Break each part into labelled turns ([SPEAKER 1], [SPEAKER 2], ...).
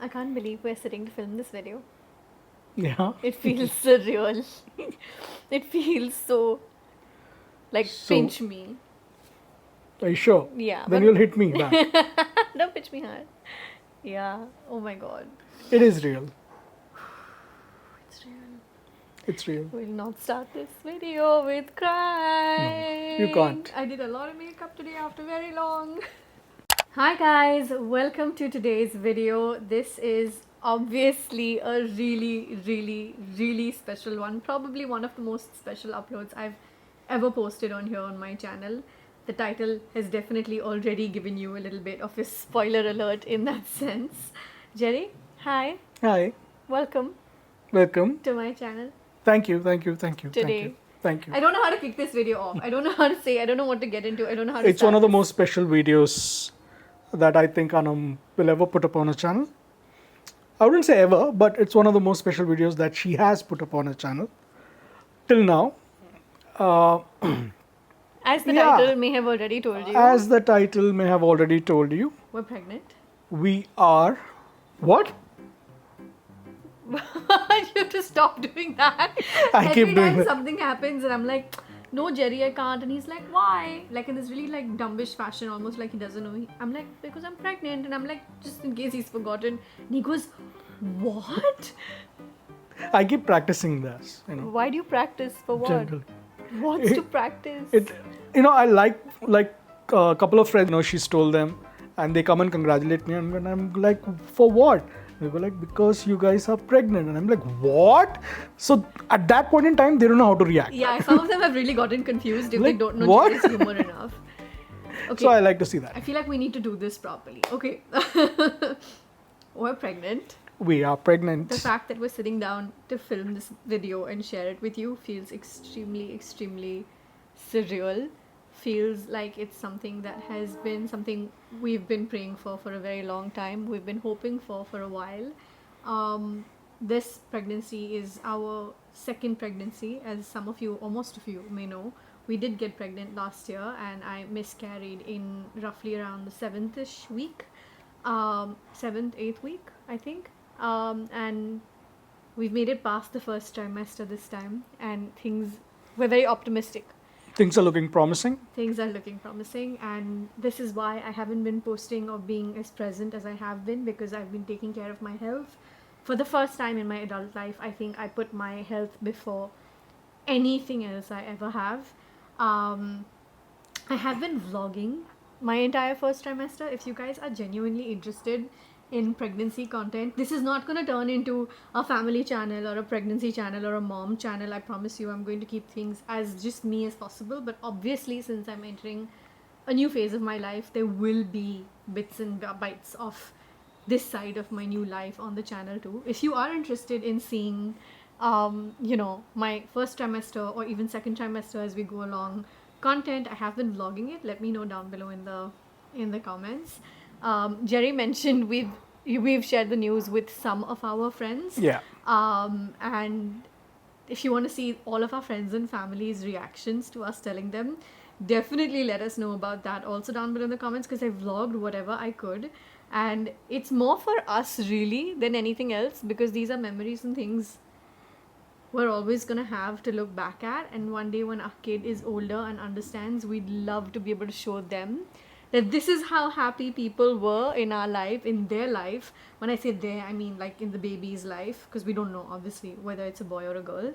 [SPEAKER 1] I can't believe we're sitting to film this video.
[SPEAKER 2] Yeah.
[SPEAKER 1] It feels surreal. It feels so like
[SPEAKER 2] So,
[SPEAKER 1] pinch me.
[SPEAKER 2] are you sure?
[SPEAKER 1] Yeah,
[SPEAKER 2] Then
[SPEAKER 1] but
[SPEAKER 2] you'll hit me back.
[SPEAKER 1] don't pinch me hard. Yeah. Oh my god.
[SPEAKER 2] It is real.
[SPEAKER 1] It's real.
[SPEAKER 2] It's real.
[SPEAKER 1] We'll not start this video with crying.
[SPEAKER 2] you can't.
[SPEAKER 1] I did a lot of makeup today after very long. Hi guys, welcome to today's video. This is obviously a really special one. Probably one of the most special uploads I've ever posted on here on my channel. The title has definitely already given you a little bit of a spoiler alert in that sense. Jerry, hi,
[SPEAKER 2] Hi.
[SPEAKER 1] welcome
[SPEAKER 2] Welcome.
[SPEAKER 1] to my channel.
[SPEAKER 2] Thank you. Thank you. Thank you. Thank
[SPEAKER 1] Today.
[SPEAKER 2] you. Thank you.
[SPEAKER 1] I don't know how to kick this video off. I don't know how to say. I don't know what to get into. I don't know how to
[SPEAKER 2] It's
[SPEAKER 1] start
[SPEAKER 2] one of the
[SPEAKER 1] this.
[SPEAKER 2] most special videos that I think Aanam will ever put up on her channel. I wouldn't say ever, but it's one of the most special videos that she has put up on her channel till now.
[SPEAKER 1] As the
[SPEAKER 2] Yeah.
[SPEAKER 1] title may have already told you,
[SPEAKER 2] As the title may have already told you,
[SPEAKER 1] we're pregnant.
[SPEAKER 2] we are what?
[SPEAKER 1] You have to stop doing that.
[SPEAKER 2] I
[SPEAKER 1] Every
[SPEAKER 2] keep doing
[SPEAKER 1] time
[SPEAKER 2] that.
[SPEAKER 1] something happens and I'm like, no Jerry, I can't. And he's like, why? Like in this really like dumbish fashion, almost like he doesn't know. I'm like, because I'm pregnant. And I'm like, just in case he's forgotten. And he goes, what?
[SPEAKER 2] I keep practicing this,
[SPEAKER 1] Why do you practice? For what?
[SPEAKER 2] generally.
[SPEAKER 1] What's to practice?
[SPEAKER 2] I like a couple of friends, she's told them, and they come and congratulate me, and when I'm like, for what? They go like, because you guys are pregnant, and I'm like, what? So at that point in time, they don't know how to react.
[SPEAKER 1] Yeah, some of them have really gotten confused if
[SPEAKER 2] Like,
[SPEAKER 1] they don't know
[SPEAKER 2] what?
[SPEAKER 1] Jerry's humor enough. Okay.
[SPEAKER 2] So I like to see that.
[SPEAKER 1] I feel like we need to do this properly. Okay. We're pregnant.
[SPEAKER 2] We are pregnant.
[SPEAKER 1] The fact that we're sitting down to film this video and share it with you feels extremely surreal. Feels like it's something that has been something we've been praying for a very long time. We've been hoping for a while. This pregnancy is our second pregnancy, as some of you, or most of you, may know. We did get pregnant last year, and I miscarried in roughly around the 7th-ish week, 7th, 8th week, I think. And we've made it past the first trimester this time, and we're very optimistic.
[SPEAKER 2] Things are looking promising.
[SPEAKER 1] Things are looking promising, and this is why I haven't been posting or being as present as I have been, because I've been taking care of my health. For the first time in my adult life, I think I put my health before anything else I ever have. I have been vlogging my entire first trimester. If you guys are genuinely interested in pregnancy content, this is not going to turn into a family channel or a pregnancy channel or a mom channel. I promise you, I'm going to keep things as just me as possible. But obviously, since I'm entering a new phase of my life, there will be bits and bites of this side of my new life on the channel too. If you are interested in seeing my first trimester or even second trimester as we go along content, I have been vlogging it. Let me know down below in the comments. Jerry mentioned we've shared the news with some of our friends.
[SPEAKER 2] Yeah.
[SPEAKER 1] And if you want to see all of our friends and family's reactions to us telling them, definitely let us know about that also down below in the comments, because I vlogged whatever I could, and it's more for us really than anything else, because these are memories and things we're always gonna have to look back at, and one day when our kid is older and understands, we'd love to be able to show them that this is how happy people were in our life, in their life. When I say their, I mean like in the baby's life, because we don't know obviously whether it's a boy or a girl,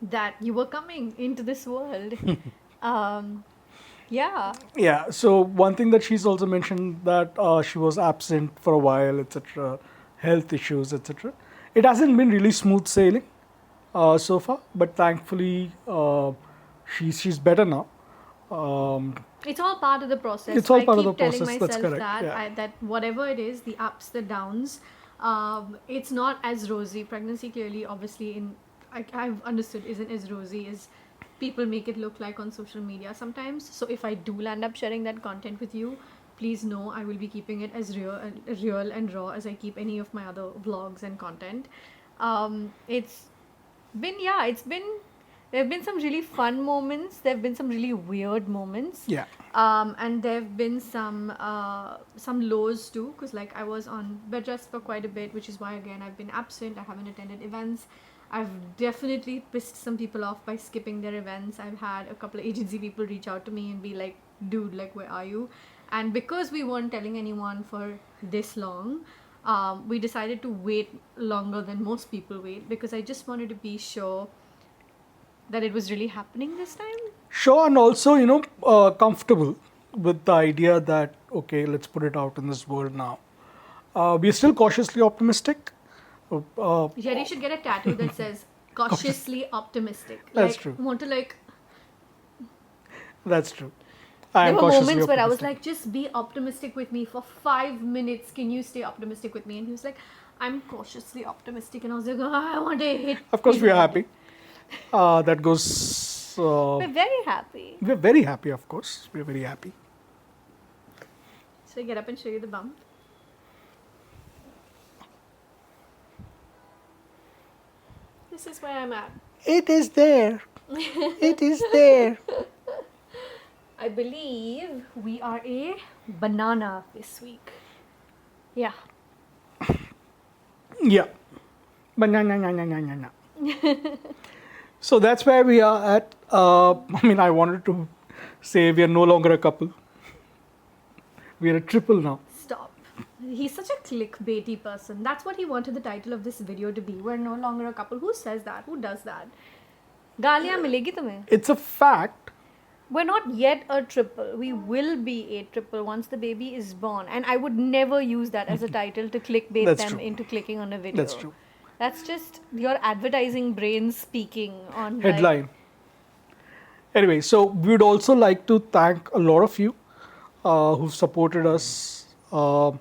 [SPEAKER 1] that you were coming into this world.
[SPEAKER 2] Yeah. So one thing that she's also mentioned, that she was absent for a while, etc., health issues, etc. It hasn't been really smooth sailing so far, but thankfully she's better now.
[SPEAKER 1] It's all part of the process.
[SPEAKER 2] It's all part
[SPEAKER 1] I
[SPEAKER 2] of the
[SPEAKER 1] keep telling
[SPEAKER 2] process, that's
[SPEAKER 1] myself
[SPEAKER 2] correct,
[SPEAKER 1] that
[SPEAKER 2] yeah.
[SPEAKER 1] that whatever it is, the ups, the downs, it's not as rosy. Pregnancy clearly, obviously, I've understood, isn't as rosy as people make it look like on social media sometimes. So if I do land up sharing that content with you, please know I will be keeping it as real and raw as I keep any of my other vlogs and content. It's been There have been some really fun moments. There have been some really weird moments.
[SPEAKER 2] Yeah.
[SPEAKER 1] And there have been some lows too, because like I was on bed rest for quite a bit, which is why again I've been absent. I haven't attended events. I've definitely pissed some people off by skipping their events. I've had a couple of agency people reach out to me and be like, dude, like, where are you? And because we weren't telling anyone for this long, we decided to wait longer than most people wait, because I just wanted to be sure that it was really happening this time.
[SPEAKER 2] Sure, and also, comfortable with the idea that, okay, let's put it out in this world now. We are still cautiously optimistic.
[SPEAKER 1] Jerry should get a tattoo that says cautiously optimistic.
[SPEAKER 2] That's
[SPEAKER 1] like,
[SPEAKER 2] true.
[SPEAKER 1] Want to like.
[SPEAKER 2] That's true.
[SPEAKER 1] There were moments where I was like, just be optimistic with me for 5 minutes. Can you stay optimistic with me? And he was like, I'm cautiously optimistic. And I was like, oh, I want to hit.
[SPEAKER 2] Of course, we are happy. That goes.
[SPEAKER 1] We're very happy.
[SPEAKER 2] We're very happy, of course. We're very happy.
[SPEAKER 1] Should I get up and show you the bump? This is where I'm at.
[SPEAKER 2] It is there. It is there.
[SPEAKER 1] I believe we are a banana this week. Yeah.
[SPEAKER 2] Yeah. Banana. So that's where we are at. I wanted to say we are no longer a couple. We are a triple now.
[SPEAKER 1] Stop. He's such a clickbaity person. That's what he wanted the title of this video to be. We're no longer a couple. Who says that? Who does that? Gaaliyan milegi tumhe.
[SPEAKER 2] It's a fact.
[SPEAKER 1] We're not yet a triple. We will be a triple once the baby is born. And I would never use that as a title to clickbait
[SPEAKER 2] That's
[SPEAKER 1] them
[SPEAKER 2] true.
[SPEAKER 1] into clicking on a video.
[SPEAKER 2] That's true.
[SPEAKER 1] That's just your advertising brain speaking on
[SPEAKER 2] Headline. Anyway, so we would also like to thank a lot of you who've supported us, all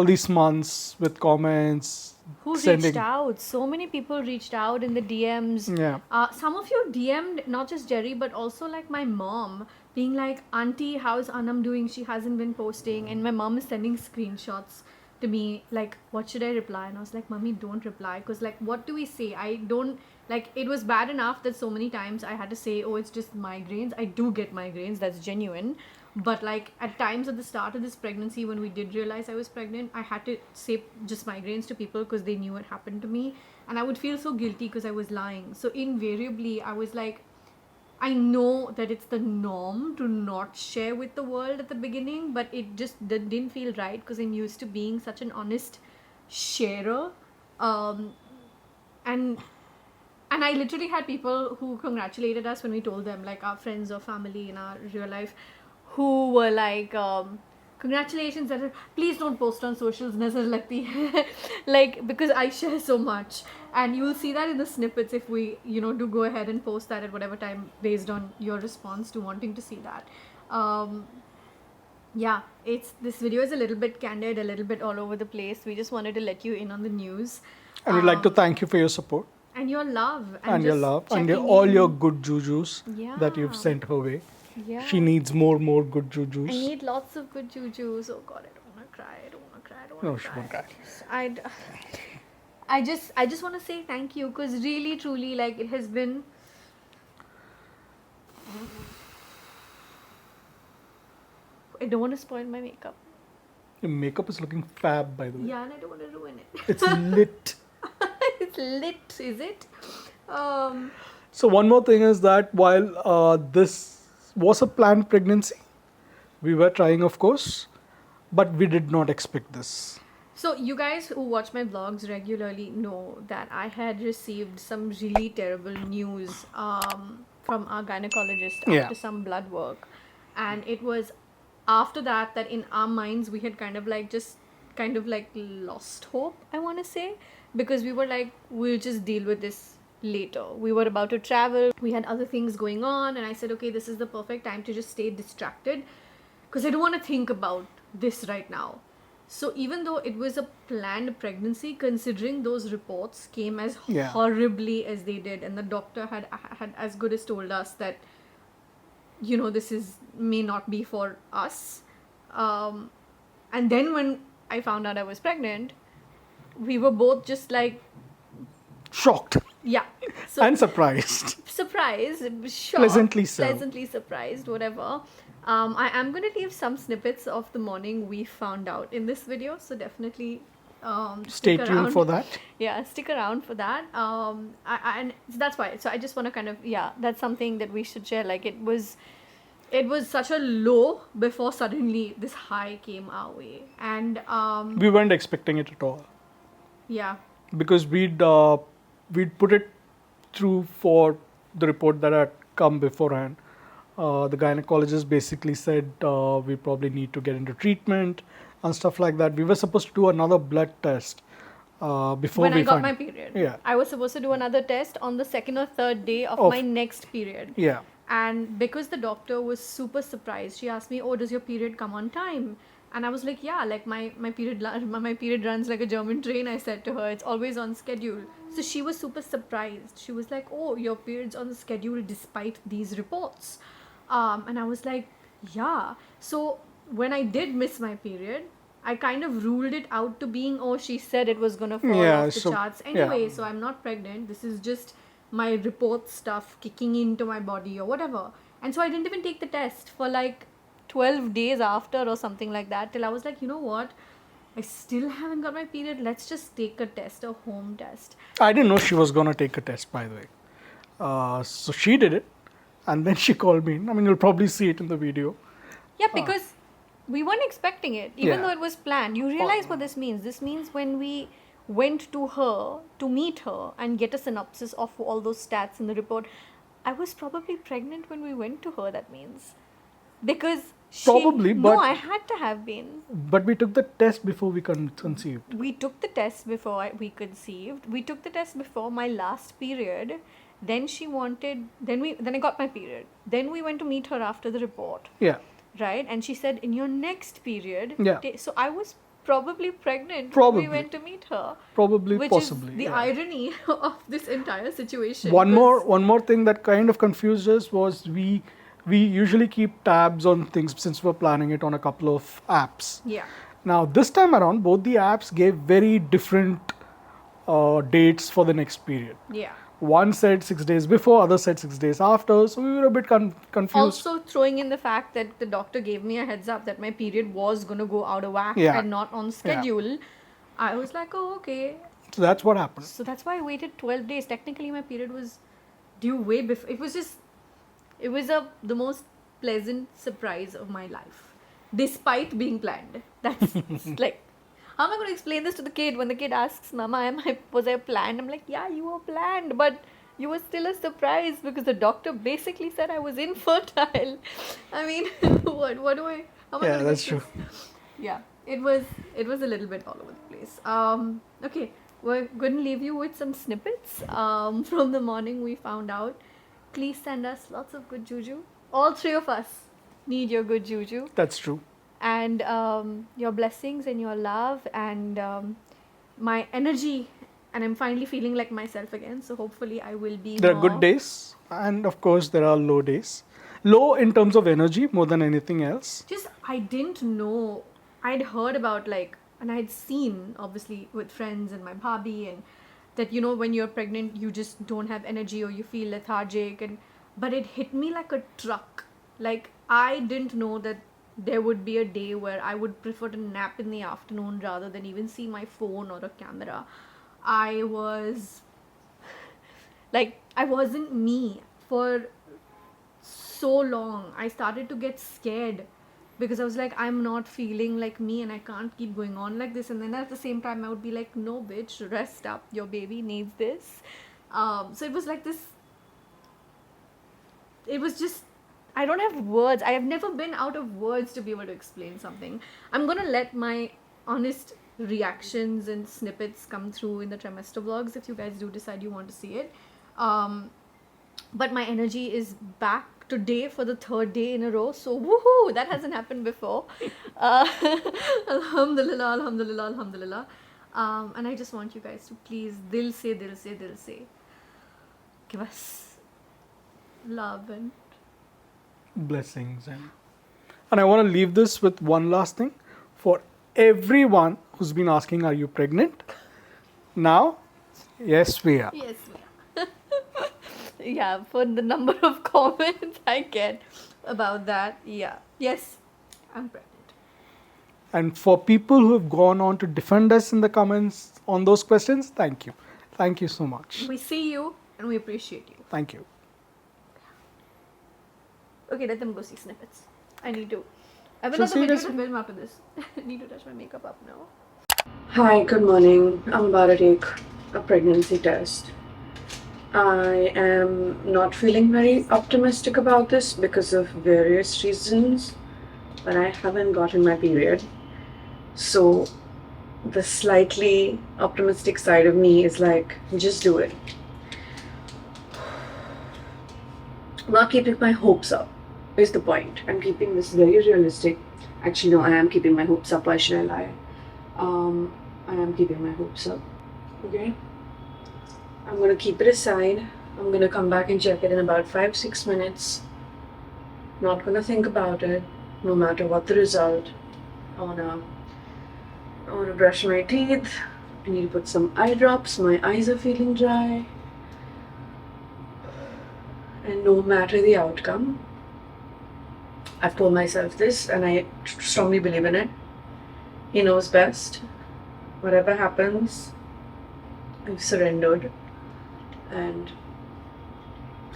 [SPEAKER 2] these months with comments.
[SPEAKER 1] Who reached out? So many people reached out in the DMs.
[SPEAKER 2] Yeah.
[SPEAKER 1] Some of you DM'd not just Jerry, but also like my mom, being like, Auntie, how's Aanam doing? She hasn't been posting. And my mom is sending screenshots to me, like, what should I reply? And I was like, Mommy, don't reply. Because, like, what do we say? I don't, like, it was bad enough that so many times I had to say, oh, it's just migraines. I do get migraines. That's genuine. But, like, at times at the start of this pregnancy, when we did realize I was pregnant, I had to say just migraines to people because they knew it happened to me. And I would feel so guilty because I was lying. So, invariably, I was like, I know that it's the norm to not share with the world at the beginning, but it just didn't feel right because I'm used to being such an honest sharer. And I literally had people who congratulated us when we told them, like our friends or family in our real life, who were like, congratulations, please don't post on socials, nazar lagti hai. Like, because I share so much. And you will see that in the snippets if we, do go ahead and post that at whatever time based on your response to wanting to see that. Yeah, this video is a little bit candid, a little bit all over the place. We just wanted to let you in on the news.
[SPEAKER 2] And we'd like to thank you for your support.
[SPEAKER 1] And your love.
[SPEAKER 2] And your love. And all your good jujus that you've sent her way.
[SPEAKER 1] Yeah.
[SPEAKER 2] She needs more good jujus.
[SPEAKER 1] I need lots of good jujus. Oh God, I don't want to cry. I don't want to cry. I don't want to cry.
[SPEAKER 2] No, she won't cry.
[SPEAKER 1] I just want to say thank you, because really, truly, like, it has been. I don't want to spoil my makeup.
[SPEAKER 2] Your makeup is looking fab, by the way.
[SPEAKER 1] Yeah, and I don't want to ruin it.
[SPEAKER 2] It's lit.
[SPEAKER 1] It's lit, is it?
[SPEAKER 2] So one more thing is that while this was a planned pregnancy, we were trying, of course, but we did not expect this.
[SPEAKER 1] So you guys who watch my vlogs regularly know that I had received some really terrible news from our gynecologist after some blood work. And it was after that in our minds we had kind of like lost hope, I want to say, because we were like, we'll just deal with this later. We were about to travel, we had other things going on, and I said, okay, this is the perfect time to just stay distracted because I don't want to think about this right now. So even though it was a planned pregnancy, considering those reports came as horribly as they did, and the doctor had as good as told us that, this may not be for us. And then when I found out I was pregnant, we were both just like
[SPEAKER 2] shocked.
[SPEAKER 1] Yeah. So
[SPEAKER 2] And surprised.
[SPEAKER 1] surprised, shocked,
[SPEAKER 2] Pleasantly so.
[SPEAKER 1] pleasantly surprised, whatever. I am going to leave some snippets of the morning we found out in this video, so definitely
[SPEAKER 2] Stay
[SPEAKER 1] stick
[SPEAKER 2] tuned
[SPEAKER 1] around.
[SPEAKER 2] for that.
[SPEAKER 1] Yeah, stick around for that. And that's why. So I just want to kind of, yeah, that's something that we should share. Like it was such a low before suddenly this high came our way, and
[SPEAKER 2] We weren't expecting it at all
[SPEAKER 1] yeah,
[SPEAKER 2] because we'd put it through for the report that had come beforehand. The gynecologist basically said we probably need to get into treatment and stuff like that. We were supposed to do another blood test before
[SPEAKER 1] when
[SPEAKER 2] we
[SPEAKER 1] I got
[SPEAKER 2] found.
[SPEAKER 1] my period.
[SPEAKER 2] Yeah.
[SPEAKER 1] I was supposed to do another test on the second or third day of
[SPEAKER 2] Of-
[SPEAKER 1] my next period.
[SPEAKER 2] Yeah.
[SPEAKER 1] And because the doctor was super surprised, she asked me, "Oh, does your period come on time?" And I was like, "Yeah, like my period runs like a German train." I said to her, "It's always on schedule." So she was super surprised. She was like, "Oh, your period's on the schedule despite these reports." And I was like, "Yeah." So when I did miss my period, I kind of ruled it out to being, "Oh, she said it was gonna fall
[SPEAKER 2] Yeah,
[SPEAKER 1] off the
[SPEAKER 2] so-
[SPEAKER 1] charts
[SPEAKER 2] yeah.
[SPEAKER 1] anyway, so I'm not pregnant. This is just my report stuff kicking into my body or whatever." And so I didn't even take the test for like 12 days after or something like that, till I was like, you know what? I still haven't got my period. Let's just take a test, a home test.
[SPEAKER 2] I didn't know she was gonna take a test, by the way. So she did it, and then she called me. I mean, you'll probably see it in the video.
[SPEAKER 1] Yeah, because we weren't expecting it, even
[SPEAKER 2] Yeah.
[SPEAKER 1] though it was planned. You realize what this means. This means when we went to her to meet her and get a synopsis of all those stats in the report, I was probably pregnant when we went to her, that means. Because
[SPEAKER 2] Probably,
[SPEAKER 1] no,
[SPEAKER 2] but-
[SPEAKER 1] I had to have been.
[SPEAKER 2] But we took the test before we conceived.
[SPEAKER 1] We took the test before we conceived. We took the test before my last period. Then she wanted. Then I got my period. Then we went to meet her after the report,
[SPEAKER 2] Yeah.
[SPEAKER 1] right? And she said, "In your next period."
[SPEAKER 2] Yeah.
[SPEAKER 1] So I was probably pregnant
[SPEAKER 2] Probably.
[SPEAKER 1] when we went to meet her.
[SPEAKER 2] Probably,
[SPEAKER 1] Which
[SPEAKER 2] possibly.
[SPEAKER 1] is the
[SPEAKER 2] yeah.
[SPEAKER 1] irony of this entire situation.
[SPEAKER 2] One
[SPEAKER 1] because-
[SPEAKER 2] more thing that kind of confused us was we usually keep tabs on things since we're planning it on a couple of apps.
[SPEAKER 1] Yeah.
[SPEAKER 2] Now this time around, both the apps gave very different dates for the next period.
[SPEAKER 1] Yeah.
[SPEAKER 2] One said 6 days before, other said 6 days after. So we were a bit confused.
[SPEAKER 1] Also throwing in the fact that the doctor gave me a heads up that my period was going to go out of whack
[SPEAKER 2] Yeah.
[SPEAKER 1] and not on schedule. I was like, "Oh, okay."
[SPEAKER 2] So that's what happened.
[SPEAKER 1] So that's why I waited 12 days. Technically, my period was due way before. It was the most pleasant surprise of my life, despite being planned. That's like, how am I going to explain this to the kid when the kid asks, "Mama, was I planned?" I'm like, "Yeah, you were planned, but you were still a surprise because the doctor basically said I was infertile." I mean, what do I? How am I
[SPEAKER 2] Yeah,
[SPEAKER 1] gonna
[SPEAKER 2] that's
[SPEAKER 1] get
[SPEAKER 2] true.
[SPEAKER 1] this? Yeah, it was a little bit all over the place. Okay, we're going to leave you with some snippets from the morning we found out. Please send us lots of good juju. All three of us need your good juju
[SPEAKER 2] That's true.
[SPEAKER 1] and your blessings and your love and my energy. And I'm finally feeling like myself again. So hopefully I will be.
[SPEAKER 2] There are
[SPEAKER 1] more-
[SPEAKER 2] good days, and of course there are low days. Low in terms of energy more than anything else.
[SPEAKER 1] Just I didn't know. I'd heard about and I'd seen obviously with friends and my bhabhi and that when you're pregnant you just don't have energy or you feel lethargic but it hit me like a truck. Like I didn't know that there would be a day where I would prefer to nap in the afternoon rather than even see my phone or a camera. I was I wasn't me for so long. I started to get scared because I was like, I'm not feeling like me and I can't keep going on like this. And then at the same time I would be like, no bitch, rest up, your baby needs this. So it was like this, it was just, I don't have words. I have never been out of words to be able to explain something. I'm gonna let my honest reactions and snippets come through in the trimester vlogs if you guys do decide you want to see it. But my energy is back today for the third day in a row, so woohoo, that hasn't happened before. Alhamdulillah, alhamdulillah, alhamdulillah. And I just want you guys to please dil se give us love and
[SPEAKER 2] Blessings. And I want to leave this with one last thing. For everyone who's been asking, are you pregnant? Now, yes, we are.
[SPEAKER 1] yes, Yeah, for the number of comments I get about that. Yeah. Yes, I'm pregnant.
[SPEAKER 2] And for people who have gone on to defend us in the comments on those questions, thank you. Thank you so much.
[SPEAKER 1] We see you and we appreciate you.
[SPEAKER 2] Thank you.
[SPEAKER 1] Okay, let them go see snippets. I need to. I will
[SPEAKER 2] So
[SPEAKER 1] not the
[SPEAKER 2] see you
[SPEAKER 1] video
[SPEAKER 2] guys.
[SPEAKER 1] to film after this. I need to touch my makeup up now.
[SPEAKER 3] Hi, good morning. I'm about to take a pregnancy test. I am not feeling very optimistic about this because of various reasons, but I haven't gotten my period. So, the slightly optimistic side of me is like, just do it. I'm not keeping my hopes up, is the point. I'm keeping this very realistic. Actually, no, I am keeping my hopes up. Why should I lie? I am keeping my hopes up. Okay? I'm gonna keep it aside. I'm gonna come back and check it in about 5-6 minutes. Not gonna think about it, no matter what the result. I wanna brush my teeth. I need to put some eye drops. My eyes are feeling dry. And no matter the outcome, I've told myself this and I strongly believe in it. He knows best. Whatever happens, I've surrendered. And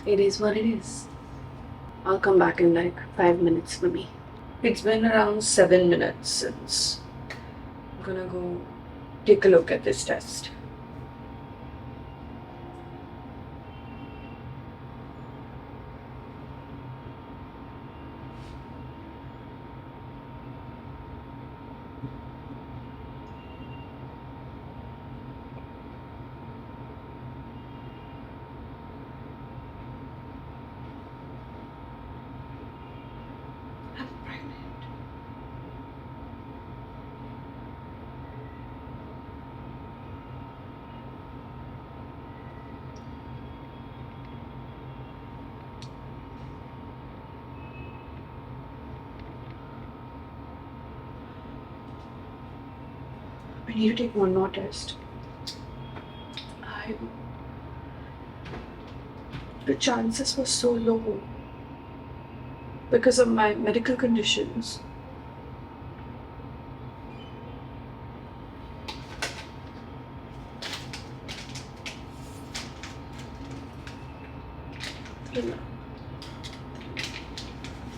[SPEAKER 3] it is what it is. I'll come back in like 5 minutes for me. It's been around 7 minutes since. I'm gonna go take a look at this test. I'm pregnant. I need to take one more test. The chances were so low because of my medical conditions.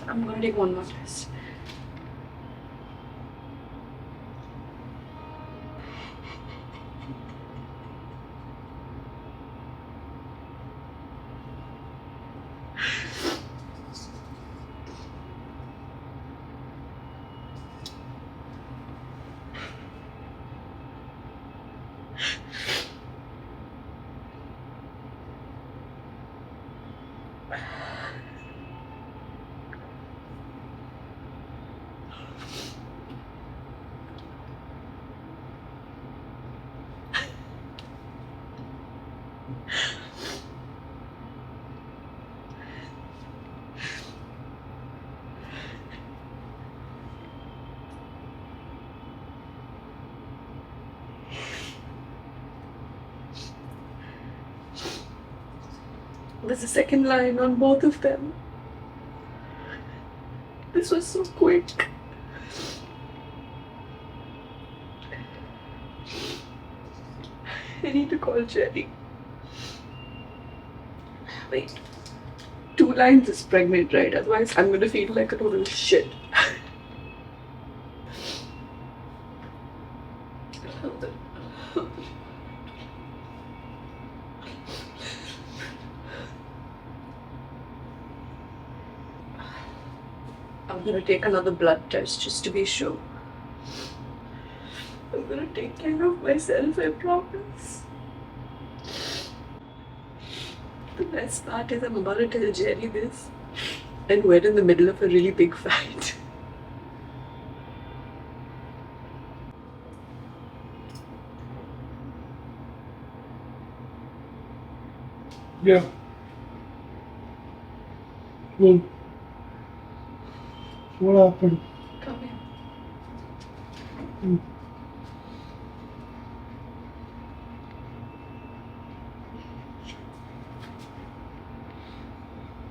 [SPEAKER 3] I'm gonna take one more test. There's a second line on both of them. This was so quick. I need to call Jerry. Wait. 2 lines is pregnant, right? Otherwise, I'm gonna feel like a total shit. I'm gonna take another blood test just to be sure. I'm gonna take care of myself, I promise. The best part is I'm about to tell Jerry this, and we're in the middle of a really big fight.
[SPEAKER 2] Yeah. Well, what happened?
[SPEAKER 3] Come here.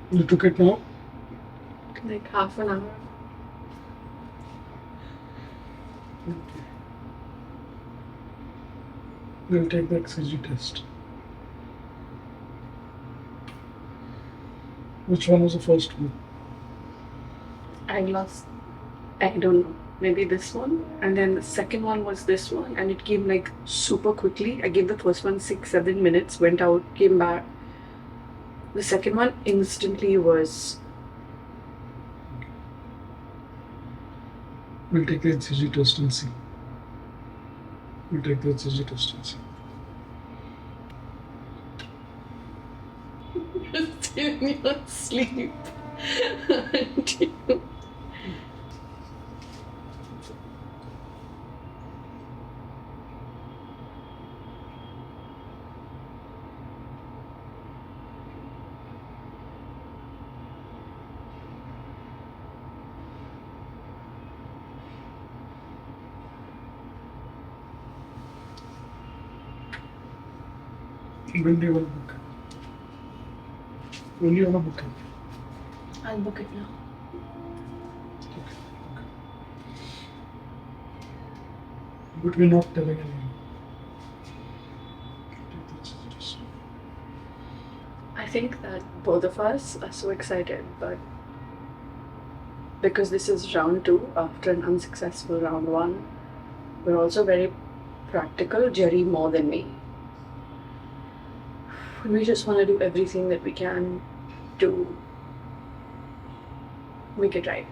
[SPEAKER 2] You took it now?
[SPEAKER 3] Like half an hour.
[SPEAKER 2] Okay. We'll take the XCG test. Which one was the first one?
[SPEAKER 3] I lost, I don't know, maybe this one. And then the second one was this one. And it came like super quickly. I gave the first one 6-7 minutes, went out, came back. The second one instantly was.
[SPEAKER 2] We'll take the HCG test and see. We'll take the HCG test and see.
[SPEAKER 3] Still in your sleep.
[SPEAKER 2] When do you want to book it? When do you want to book it?
[SPEAKER 3] I'll book it now.
[SPEAKER 2] Okay. But we're not telling anyone. Take the HCG test.
[SPEAKER 3] I think that both of us are so excited, but because this is round 2 after an unsuccessful round 1, we're also very practical, Jerry more than me. We just want to do everything that we can to make it right.